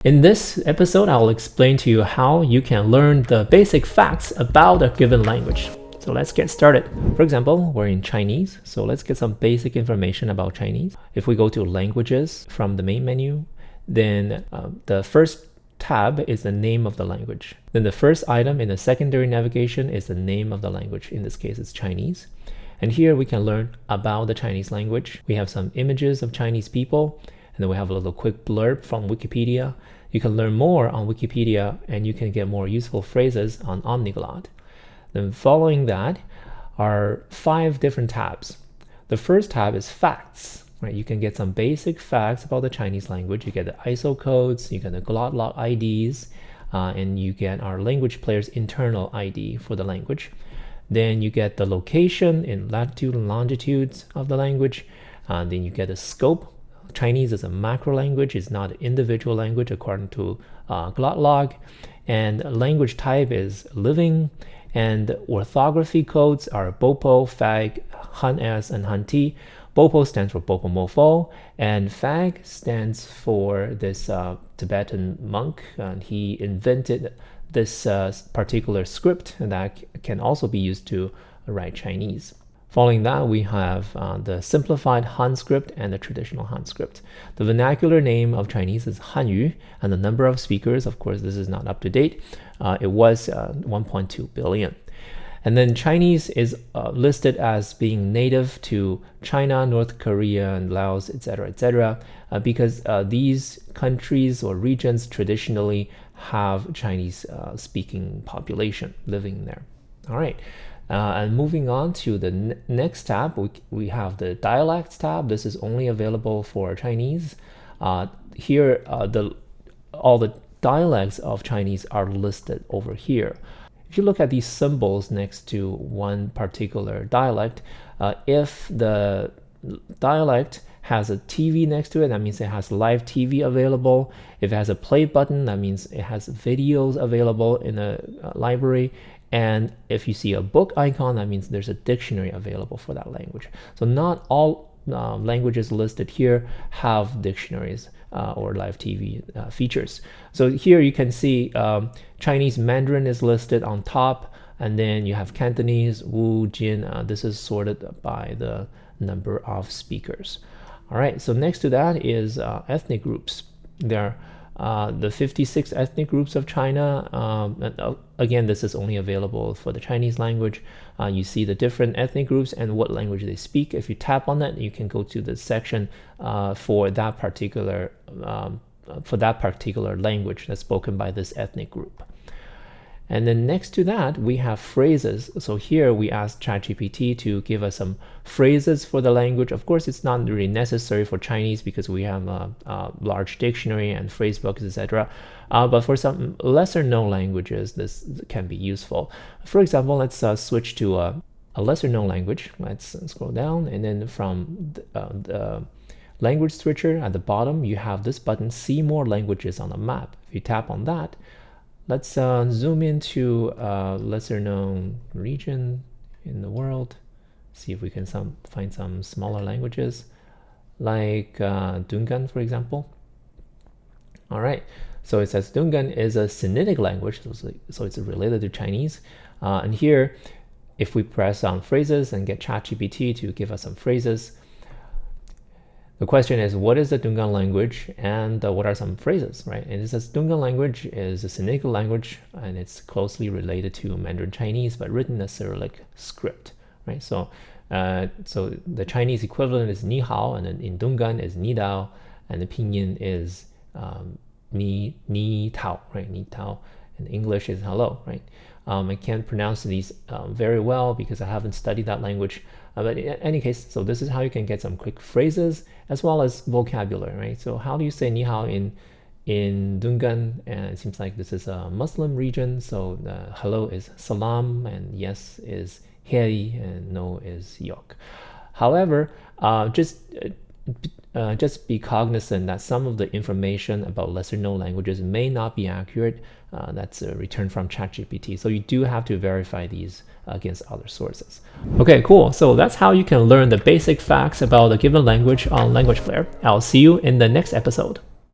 In this episode, I'll explain to you how you can learn the basic facts about a given language. So let's get started. For example, we're in Chinese, so let's get some basic information about Chinese. If we go to languages from the main menu, then the first tab is the name of the language. Then the first item in the secondary navigation is the name of the language. In this case, it's Chinese. And here we can learn about the Chinese language. We have some images of Chinese people, and then we have a little quick blurb from Wikipedia. You can learn more on Wikipedia, and you can get more useful phrases on Omniglot. Then following that are 5 different tabs. The first tab is facts. Right? You can get some basic facts about the Chinese language. You get the ISO codes, you get the glotlog IDs, and you get our language player's internal ID for the language. Then you get the location in latitude and longitudes of the language. Then you get the scope. Chinese is a macro language, it's not an individual language according to glotlog. And language type is living. And orthography codes are Bopo, Fag, Han-S, and Han-T. Bopo stands for Bopomofo, and Fag stands for this Tibetan monk. And he invented this particular script that can also be used to write Chinese. Following that, we have the simplified Han script and the traditional Han script. The vernacular name of Chinese is Hanyu, and the number of speakers, of course, this is not up to date. It was 1.2 billion. And then Chinese is listed as being native to China, North Korea, and Laos, etc., because these countries or regions traditionally have Chinese speaking population living there. All right. And moving on to the next tab, we have the dialects tab. This is only available for Chinese. Here, all the dialects of Chinese are listed over here. If you look at these symbols next to one particular dialect, if the dialect has a TV next to it, that means it has live TV available. If it has a play button, that means it has videos available in a library. And if you see a book icon, that means there's a dictionary available for that language. So not all languages listed here have dictionaries or live TV features. So here you can see Chinese Mandarin is listed on top, and then you have Cantonese, Wu, Jin. This is sorted by the number of speakers. All right, so next to that is ethnic groups. There are the 56 ethnic groups of China. And, again, this is only available for the Chinese language. You see the different ethnic groups and what language they speak. If you tap on that, you can go to the section for that particular language that's spoken by this ethnic group. And then next to that, we have phrases. So here we asked ChatGPT to give us some phrases for the language. Of course, it's not really necessary for Chinese because we have a large dictionary and phrase books, etc. But for some lesser known languages, this can be useful. For example, let's switch to a lesser known language. Let's scroll down, and then from the language switcher at the bottom, you have this button, See More Languages on the map. If you tap on that, let's zoom into a lesser known region in the world. See if we can find some smaller languages like Dungan, for example. All right, so it says Dungan is a Sinitic language, so it's related to Chinese. And here, if we press on phrases and get ChatGPT to give us some phrases, the question is, what is the Dungan language and what are some phrases, right? And it says Dungan language is a Sinitic language, and it's closely related to Mandarin Chinese, but written in a Cyrillic script, right? So the Chinese equivalent is Ni Hao, and then in Dungan is Ni Dao, and the pinyin is Ni Tao, right? Ni Tao, and English is hello, right? I can't pronounce these very well because I haven't studied that language. But in any case, so this is how you can get some quick phrases as well as vocabulary, right? So how do you say ni hao in Dungan? And it seems like this is a Muslim region, so hello is salam, and yes is hei, and no is yok. However, just be cognizant that some of the information about lesser known languages may not be accurate. That's a return from ChatGPT. So you do have to verify these against other sources. Okay, cool. So that's how you can learn the basic facts about a given language on Language Player. I'll see you in the next episode.